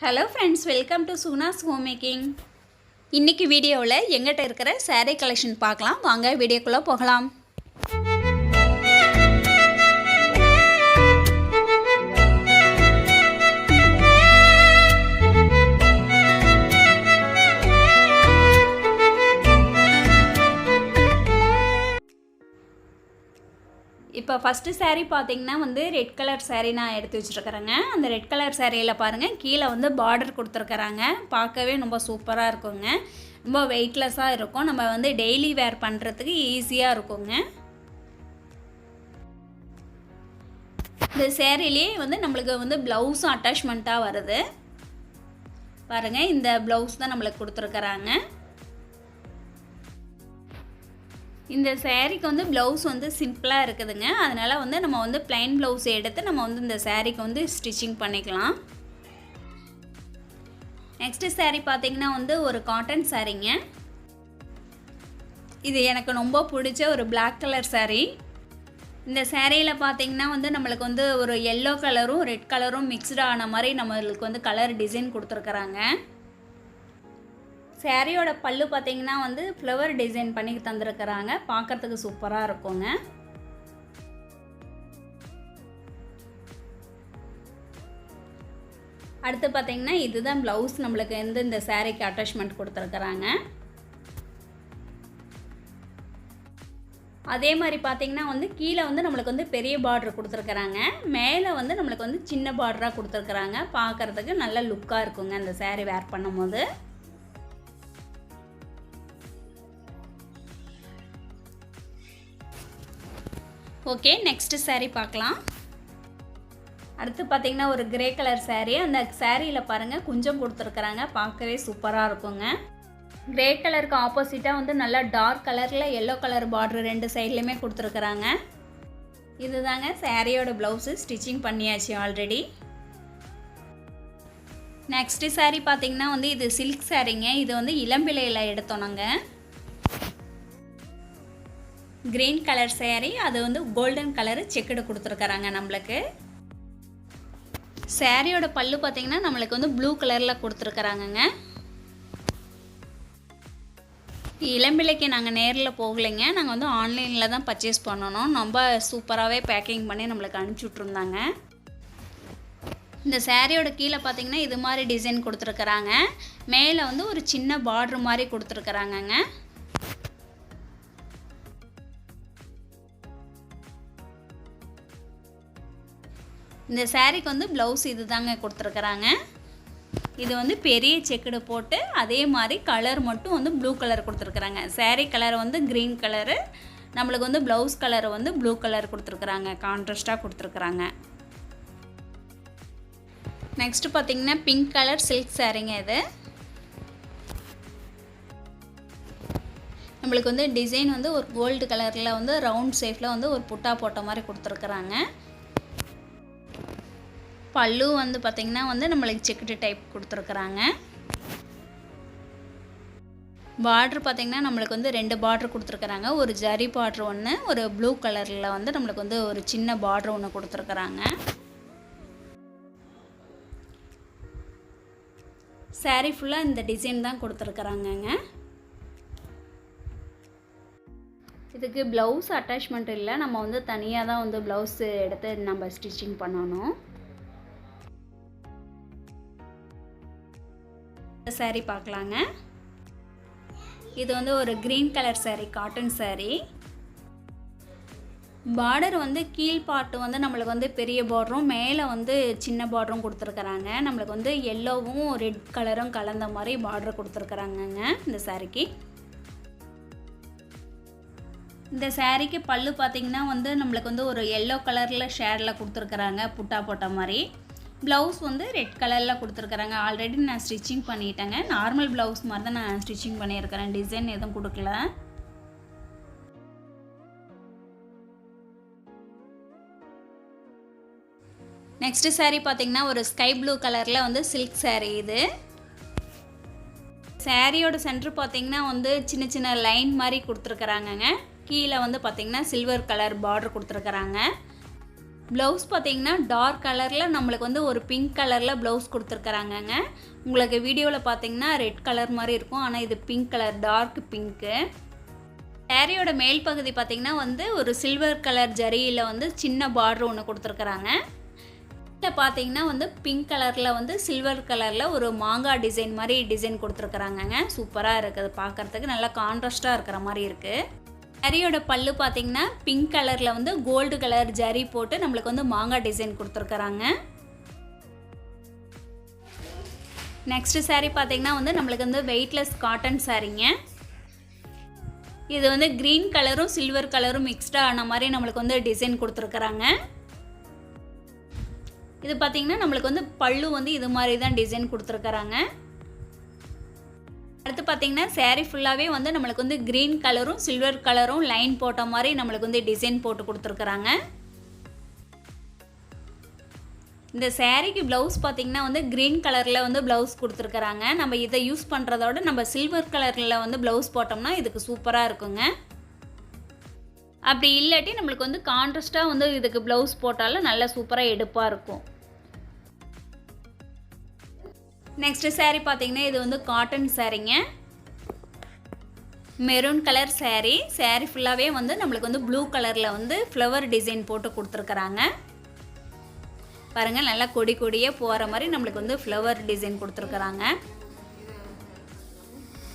Hello friends, welcome to Suguna's Homemaking. இன்னைக்கு வீடியோவில் எங்கிட்ட இருக்கிற saree collection பார்க்கலாம். வாங்க வீடியோக்குள்ள போகலாம். இப்போ ஃபஸ்ட்டு saree பார்த்தீங்கன்னா ரெட் கலர் saree நான் எடுத்து வச்சுருக்கிறேங்க. அந்த ரெட் கலர் சாரியில் பாருங்கள், கீழே பார்டர் கொடுத்துருக்குறாங்க. பார்க்கவே ரொம்ப சூப்பராக இருக்குங்க. ரொம்ப வெயிட்லெஸ்ஸாக இருக்கும். நம்ம டெய்லி வேர் பண்ணுறதுக்கு ஈஸியாக இருக்குங்க. இந்த சேரீலே நம்மளுக்கு ப்ளவுஸும் அட்டாச்மெண்ட்டாக வருது. பாருங்கள், இந்த ப்ளவுஸ் தான் நம்மளுக்கு கொடுத்துருக்குறாங்க. இந்த சாரீக்கு ப்ளவுஸ் சிம்பிளாக இருக்குதுங்க. அதனால் நம்ம ப்ளைன் ப்ளவுஸ் எடுத்து நம்ம இந்த சாரீக்கு ஸ்டிச்சிங் பண்ணிக்கலாம். நெக்ஸ்ட்டு சாரீ பார்த்திங்கன்னா ஒரு காட்டன் சாரீங்க. இது எனக்கு ரொம்ப பிடிச்ச ஒரு பிளாக் கலர் சாரீ. இந்த சாரியில் பார்த்திங்கன்னா நம்மளுக்கு ஒரு எல்லோ கலரும் ரெட் கலரும் மிக்ஸ்டு ஆன மாதிரி நம்மளுக்கு கலர் டிசைன் கொடுத்துருக்குறாங்க. சாரியோட பல்லு பார்த்திங்கன்னா ஃப்ளவர் டிசைன் பண்ணி தந்துருக்குறாங்க. பார்க்குறதுக்கு சூப்பராக இருக்குங்க. அடுத்து பார்த்திங்கன்னா இதுதான் ப்ளவுஸ் நம்மளுக்கு இந்த சாரீக்கு அட்டாச்மெண்ட் கொடுத்துருக்குறாங்க. அதே மாதிரி பார்த்திங்கன்னா கீழே நம்மளுக்கு பெரிய பார்டர் கொடுத்துருக்குறாங்க. மேலே நம்மளுக்கு சின்ன பார்டராக கொடுத்துருக்குறாங்க. பார்க்குறதுக்கு நல்ல லுக்காக இருக்குங்க இந்த சாரீ வேர் பண்ணும்போது. ஓகே, நெக்ஸ்ட்டு சாரீ பார்க்கலாம். அடுத்து பார்த்திங்கன்னா ஒரு கிரே கலர் சாரீ. அந்த சாரியில் பாருங்கள் குஞ்சம் கொடுத்துருக்குறாங்க. பார்க்கவே சூப்பராக இருக்குங்க. கிரே கலருக்கு ஆப்போசிட்டாக நல்லா டார்க் கலரில் எல்லோ கலர் பார்டர் ரெண்டு சைட்லேயுமே கொடுத்துருக்குறாங்க. இதுதாங்க சாரியோட ப்ளவுஸு. ஸ்டிச்சிங் பண்ணியாச்சு ஆல்ரெடி. நெக்ஸ்ட்டு சாரீ பார்த்திங்கன்னா இது சில்க் சாரீங்க. இது இளம்பிள்ளையில் எடுத்தோம் நாங்கள். கிரீன் கலர் saree, அது கோல்டன் கலரு செக்குடு கொடுத்துருக்குறாங்க நம்மளுக்கு. சாரியோட பல்லு பார்த்திங்கன்னா நம்மளுக்கு ப்ளூ கலரில் கொடுத்துருக்குறாங்கங்க. இளம்பிள்ளைக்கு நாங்கள் நேரில் போகலைங்க. நாங்கள் ஆன்லைனில் தான் பர்ச்சேஸ் பண்ணணும். ரொம்ப சூப்பராகவே பேக்கிங் பண்ணி நம்மளுக்கு அனுப்பிச்சுட்ருந்தாங்க. இந்த சாரியோட கீழே பார்த்திங்கன்னா இது மாதிரி டிசைன் கொடுத்துருக்குறாங்க. மேலே ஒரு சின்ன பார்டர் மாதிரி கொடுத்துருக்குறாங்கங்க. இந்த சாரீக்கு ப்ளவுஸ் இது தாங்க கொடுத்துருக்குறாங்க. இது பெரிய செக்குடு போட்டு அதே மாதிரி கலர் மட்டும் ப்ளூ கலர் கொடுத்துருக்குறாங்க. சாரீ கலர் க்ரீன் கலரு, நம்மளுக்கு ப்ளவுஸ் கலர் ப்ளூ கலர் கொடுத்துருக்குறாங்க. கான்ட்ராஸ்ட்டாக கொடுத்துருக்குறாங்க. நெக்ஸ்ட்டு பார்த்திங்கன்னா பிங்க் கலர் சில்க் சாரீங்க. இது நம்மளுக்கு டிசைன் ஒரு கோல்டு கலரில் ரவுண்ட் ஷேப்பில் ஒரு புட்டா போட்ட மாதிரி கொடுத்துருக்குறாங்க. பல்லு பார்த்திங்கன்னா நம்மளுக்கு செக்குடு டைப் கொடுத்துருக்குறாங்க. பார்ட்ரு பார்த்திங்கன்னா நம்மளுக்கு ரெண்டு பார்ட்ரு கொடுத்துருக்குறாங்க. ஒரு ஜரி பார்ட்ரு ஒன்று, ஒரு ப்ளூ கலரில் நம்மளுக்கு ஒரு சின்ன பார்ட்ரு ஒன்று கொடுத்துருக்குறாங்க. சாரீ ஃபுல்லாக இந்த டிசைன் தான் கொடுத்துருக்குறாங்கங்க. இதுக்கு ப்ளவுஸ் அட்டாச்மெண்ட் இல்லை. நம்ம தனியாக தான் ப்ளவுஸ் எடுத்து நம்ம ஸ்டிச்சிங் பண்ணணும். சாரீ பார்க்கலாங்க. இது ஒரு green colour sari, cotton sari. Border கீழ் பாட்டு நம்மளுக்கு பெரிய பார்டரும் மேலே சின்ன பார்டரும் கொடுத்துருக்குறாங்க. நம்மளுக்கு எல்லோவும் ரெட் கலரும் கலந்த மாதிரி பார்டர் கொடுத்துருக்குறாங்கங்க இந்த சாரீக்கு. இந்த சாரீக்கு பல்லு பார்த்திங்கன்னா நம்மளுக்கு ஒரு எல்லோ கலரில் ஷேடில் கொடுத்துருக்குறாங்க, புட்டா போட்ட மாதிரி. ப்ளவுஸ் ரெட் கலரில் கொடுத்துருக்குறாங்க. ஆல்ரெடி நான் ஸ்டிச்சிங் பண்ணிட்டேங்க. நார்மல் ப்ளவுஸ் மாதிரி தான் நான் ஸ்டிச்சிங் பண்ணியிருக்கிறேன். டிசைன் எதுவும் கொடுக்கல. நெக்ஸ்ட்டு சாரீ பார்த்திங்கன்னா ஒரு ஸ்கை ப்ளூ கலரில் சில்க் சாரீ. இது சாரியோட சென்டர் பார்த்திங்கன்னா சின்ன சின்ன லைன் மாதிரி கொடுத்துருக்குறாங்கங்க. கீழே பார்த்திங்கன்னா சில்வர் கலர் பார்டர் கொடுத்துருக்குறாங்க. ப்ளவுஸ் பார்த்திங்கன்னா டார்க் கலரில் நம்மளுக்கு வந்து ஒரு பிங்க் கலரில் ப்ளவுஸ் கொடுத்துருக்குறாங்கங்க. உங்களுக்கு வீடியோவில் பார்த்திங்கன்னா ரெட் கலர் மாதிரி இருக்கும், ஆனால் இது பிங்க் கலர், டார்க் பிங்க்கு. சாரியோட மேல் பகுதி பார்த்திங்கன்னா வந்து ஒரு சில்வர் கலர் ஜரியில் வந்து சின்ன பார்டர் ஒன்று கொடுத்துருக்குறாங்க. இதில் பார்த்திங்கன்னா வந்து பிங்க் கலரில் வந்து சில்வர் கலரில் ஒரு மாங்காய் டிசைன் மாதிரி டிசைன் கொடுத்துருக்குறாங்கங்க. சூப்பராக இருக்குது, பார்க்குறதுக்கு நல்லா கான்ட்ராஸ்ட்டாக இருக்கிற மாதிரி இருக்குது. சாரியோட பல்லு பார்த்திங்கன்னா பிங்க் கலரில் வந்து கோல்டு கலர் ஜரி போட்டு நம்மளுக்கு வந்து மாங்காய் டிசைன் கொடுத்துருக்குறாங்க. நெக்ஸ்ட்டு சாரீ பார்த்திங்கன்னா வந்து நம்மளுக்கு வந்து வெயிட்லெஸ் காட்டன் சாரீங்க. இது வந்து க்ரீன் கலரும் சில்வர் கலரும் மிக்ஸ்டாக ஆன மாதிரி நம்மளுக்கு வந்து டிசைன் கொடுத்துருக்குறாங்க. இது பார்த்திங்கன்னா நம்மளுக்கு வந்து பல்லு வந்து இது மாதிரி தான் டிசைன் கொடுத்துருக்குறாங்க. அடுத்து பார்த்திங்கன்னா சாரீ ஃபுல்லாகவே வந்து நம்மளுக்கு வந்து க்ரீன் கலரும் சில்வர் கலரும் லைன் போட்ட மாதிரி நம்மளுக்கு வந்து டிசைன் போட்டு கொடுத்துருக்குறாங்க. இந்த சாரீக்கு ப்ளவுஸ் பார்த்திங்கன்னா வந்து க்ரீன் கலரில் வந்து ப்ளவுஸ் கொடுத்துருக்குறாங்க. நம்ம இதை யூஸ் பண்ணுறதோட நம்ம சில்வர் கலரில் வந்து ப்ளவுஸ் போட்டோம்னா இதுக்கு சூப்பராக இருக்குங்க. அப்படி இல்லாட்டி நம்மளுக்கு வந்து கான்ட்ராஸ்ட்டாக வந்து இதுக்கு ப்ளவுஸ் போட்டாலும் நல்லா சூப்பராக எடுப்பாக இருக்கும். நெக்ஸ்ட்டு சாரீ பார்த்திங்கன்னா இது வந்து காட்டன் சாரீங்க. Maroon colour sari. சாரீ ஃபுல்லாகவே வந்து நம்மளுக்கு வந்து ப்ளூ கலரில் வந்து ஃப்ளவர் டிசைன் போட்டு கொடுத்துருக்குறாங்க. பாருங்கள், நல்லா கொடி கொடியே போகிற மாதிரி நம்மளுக்கு வந்து ஃப்ளவர் டிசைன் கொடுத்துருக்குறாங்க.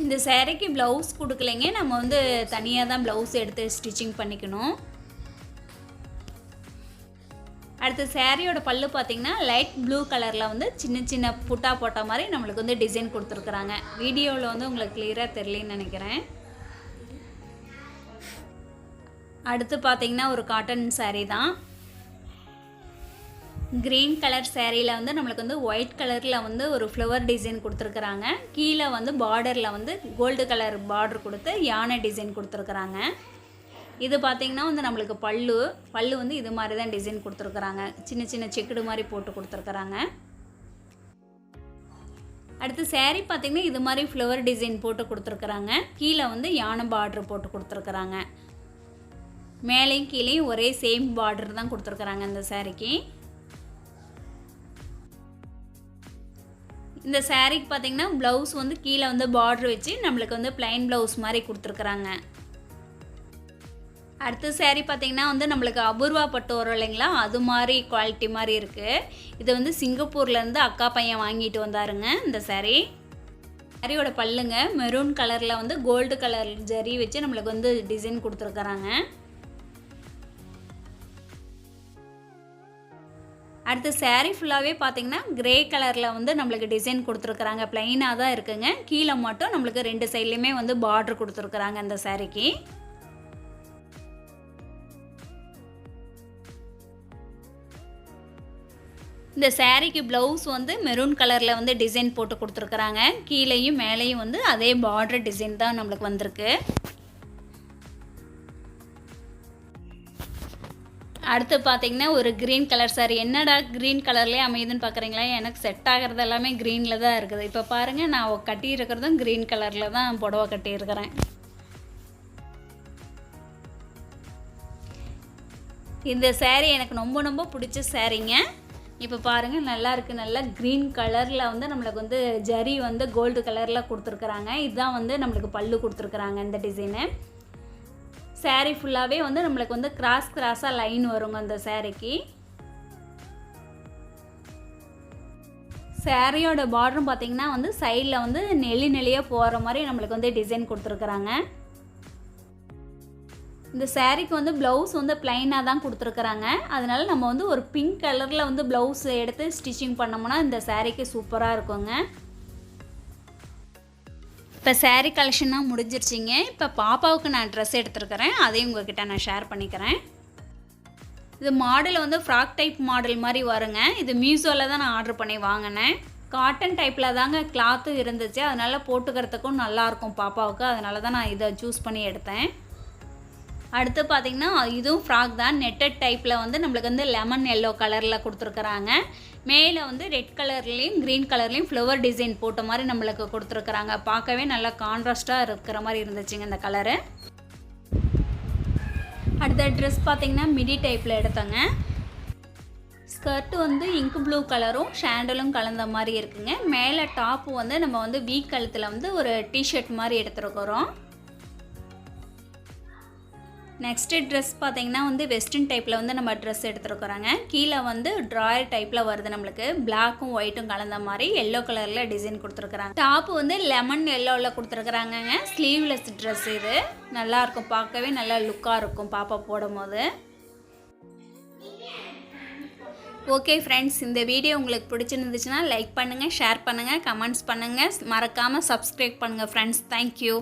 இந்த சாரீக்கு ப்ளவுஸ் கொடுக்கலைங்க, நம்ம வந்து தனியாக தான் ப்ளவுஸ் எடுத்து ஸ்டிச்சிங் பண்ணிக்கணும். அடுத்து சாரியோட பல்லு பார்த்திங்கன்னா லைட் ப்ளூ கலரில் வந்து சின்ன சின்ன புட்டா போட்ட மாதிரி நம்மளுக்கு வந்து டிசைன் கொடுத்துருக்குறாங்க. வீடியோவில் வந்து உங்களுக்கு கிளியராக தெரியலன்னு நினைக்கிறேன். அடுத்து பார்த்திங்கன்னா ஒரு காட்டன் சாரீ தான். க்ரீன் கலர் சாரியில் வந்து நம்மளுக்கு வந்து ஒயிட் கலரில் வந்து ஒரு ஃப்ளவர் டிசைன் கொடுத்துருக்குறாங்க. கீழே வந்து பார்டரில் வந்து கோல்டு கலர் பார்டர் கொடுத்து யானை டிசைன் கொடுத்துருக்குறாங்க. இது பார்த்திங்கன்னா வந்து நம்மளுக்கு பல்லு வந்து இது மாதிரி தான் டிசைன் கொடுத்துருக்குறாங்க. சின்ன சின்ன செக்குடு மாதிரி போட்டு கொடுத்துருக்குறாங்க. அடுத்து சாரீ பார்த்திங்கன்னா இது மாதிரி ஃப்ளவர் டிசைன் போட்டு கொடுத்துருக்குறாங்க. கீழே வந்து யானை பார்டர் போட்டு கொடுத்துருக்குறாங்க. மேலேயும் கீழேயும் ஒரே சேம் பார்டர் தான் கொடுத்துருக்குறாங்க இந்த சாரீக்கு. இந்த சாரீக்கு பார்த்திங்கன்னா ப்ளவுஸ் வந்து கீழே வந்து பார்டர் வச்சு நம்மளுக்கு வந்து ப்ளைன் ப்ளவுஸ் மாதிரி கொடுத்துருக்குறாங்க. அடுத்த சாரீ பார்த்திங்கன்னா வந்து நம்மளுக்கு அபூர்வா பட்டு வரும் இல்லைங்களா, அது மாதிரி குவாலிட்டி மாதிரி இருக்குது. இது வந்து சிங்கப்பூர்லேருந்து அக்கா பையன் வாங்கிட்டு வந்தாருங்க இந்த சாரியோட பல்லுங்க மெரூன் கலரில் வந்து கோல்டு கலர் ஜரி வச்சு நம்மளுக்கு வந்து டிசைன் கொடுத்துருக்குறாங்க. அடுத்து சாரீ ஃபுல்லாகவே பார்த்திங்கன்னா கிரே கலரில் வந்து நம்மளுக்கு டிசைன் கொடுத்துருக்குறாங்க. ப்ளைனாக தான் இருக்குங்க. கீழே மட்டும் நம்மளுக்கு 2 சைட்லேயுமே வந்து பார்டர் கொடுத்துருக்குறாங்க இந்த சாரீக்கு. இந்த சாரீக்கு ப்ளவுஸ் வந்து மெரூன் கலரில் வந்து டிசைன் போட்டு கொடுத்துருக்குறாங்க. கீழேயும் மேலேயும் வந்து அதே பார்டர் டிசைன் தான் நம்மளுக்கு வந்திருக்கு. அடுத்து பார்த்திங்கன்னா ஒரு க்ரீன் கலர் சாரீ. என்னடா க்ரீன் கலர்லேயே அமையுதுன்னு பார்க்குறீங்களா? எனக்கு செட் ஆகிறது எல்லாமே க்ரீனில் தான் இருக்குது. இப்போ பாருங்கள், நான் கட்டியிருக்கிறதும் க்ரீன் கலரில் தான் புடவை கட்டியிருக்கிறேன். இந்த சாரீ எனக்கு ரொம்ப ரொம்ப பிடிச்ச சாரீங்க. இப்போ பாருங்கள், நல்லா இருக்குது. நல்லா க்ரீன் கலரில் வந்து நம்மளுக்கு வந்து ஜரி வந்து கோல்டு கலரில் கொடுத்துருக்குறாங்க. இதுதான் வந்து நம்மளுக்கு பல்லு கொடுத்துருக்குறாங்க இந்த டிசைனு. சாரீ ஃபுல்லாகவே வந்து நம்மளுக்கு வந்து கிராஸாக லைன் வருங்க இந்த சாரீக்கு. சாரியோட பார்டரும் பார்த்திங்கன்னா வந்து சைடில் வந்து நெளியாக போகிற மாதிரி நம்மளுக்கு வந்து டிசைன் கொடுத்துருக்குறாங்க. இந்த சாரீக்கு வந்து ப்ளவுஸ் வந்து ப்ளைனாக தான் கொடுத்துருக்குறாங்க. அதனால நம்ம வந்து ஒரு பிங்க் கலரில் வந்து ப்ளவுஸ் எடுத்து ஸ்டிச்சிங் பண்ணோம்னா இந்த சாரீக்கு சூப்பராக இருக்குங்க. இப்போ சாரீ கலெக்ஷனாக முடிஞ்சிருச்சிங்க. இப்போ பாப்பாவுக்கு நான் ட்ரெஸ் எடுத்துருக்கிறேன், அதையும் உங்கள்கிட்ட நான் ஷேர் பண்ணிக்கிறேன். இது மாடல் வந்து ஃப்ராக் டைப் மாடல் மாதிரி வருங்க. இது மீஷோவில் தான் நான் ஆர்டர் பண்ணி வாங்கினேன். காட்டன் டைப்பில் தாங்க கிளாத்து இருந்துச்சு, அதனால் போட்டுக்கிறதுக்கும் நல்லாயிருக்கும் பாப்பாவுக்கு. அதனால தான் நான் இதை சூஸ் பண்ணி எடுத்தேன். அடுத்து பார்த்திங்கன்னா இதுவும் ஃப்ராக் தான். நெட்டட் டைப்பில் வந்து நம்மளுக்கு வந்து லெமன் எல்லோ கலரில் கொடுத்துருக்குறாங்க. மேலே வந்து ரெட் கலர்லேயும் க்ரீன் கலர்லேயும் ஃப்ளவர் டிசைன் போட்ட மாதிரி நம்மளுக்கு கொடுத்துருக்குறாங்க. பார்க்கவே நல்லா கான்ட்ராஸ்ட்டாக இருக்கிற மாதிரி இருந்துச்சுங்க இந்த கலரு. அடுத்த ட்ரெஸ் பார்த்திங்கன்னா மிடி டைப்பில் எடுத்தேங்க. ஸ்கர்ட் வந்து இங்க் ப்ளூ கலரும் சாண்டலும் கலந்த மாதிரி இருக்குங்க. மேலே டாப்பு வந்து நம்ம வந்து வீ கழுத்தில் வந்து ஒரு டிஷர்ட் மாதிரி எடுத்துருக்குறோம். நெக்ஸ்ட்டு ட்ரெஸ் பார்த்திங்கன்னா வந்து வெஸ்டர்ன் டைப்பில் வந்து நம்ம ட்ரெஸ் எடுத்துருக்குறோங்க. கீழே வந்து ட்ராயர் டைப்பில் வருது நம்மளுக்கு. பிளாக்கும் ஒயிட்டும் கலந்த மாதிரி எல்லோ கலரில் டிசைன் கொடுத்துருக்குறாங்க. டாப்பு வந்து லெமன் எல்லோவில் கொடுத்துருக்குறாங்கங்க. ஸ்லீவ்லெஸ் ட்ரெஸ் இது. நல்லாயிருக்கும், பார்க்கவே நல்லா லுக்காக இருக்கும் பாப்பா போடும்போது. ஓகே ஃப்ரெண்ட்ஸ், இந்த வீடியோ உங்களுக்கு பிடிச்சிருந்துச்சுன்னா லைக் பண்ணுங்கள், ஷேர் பண்ணுங்கள், கமெண்ட்ஸ் பண்ணுங்கள், மறக்காமல் சப்ஸ்கிரைப் பண்ணுங்கள் ஃப்ரெண்ட்ஸ். தேங்க்யூ.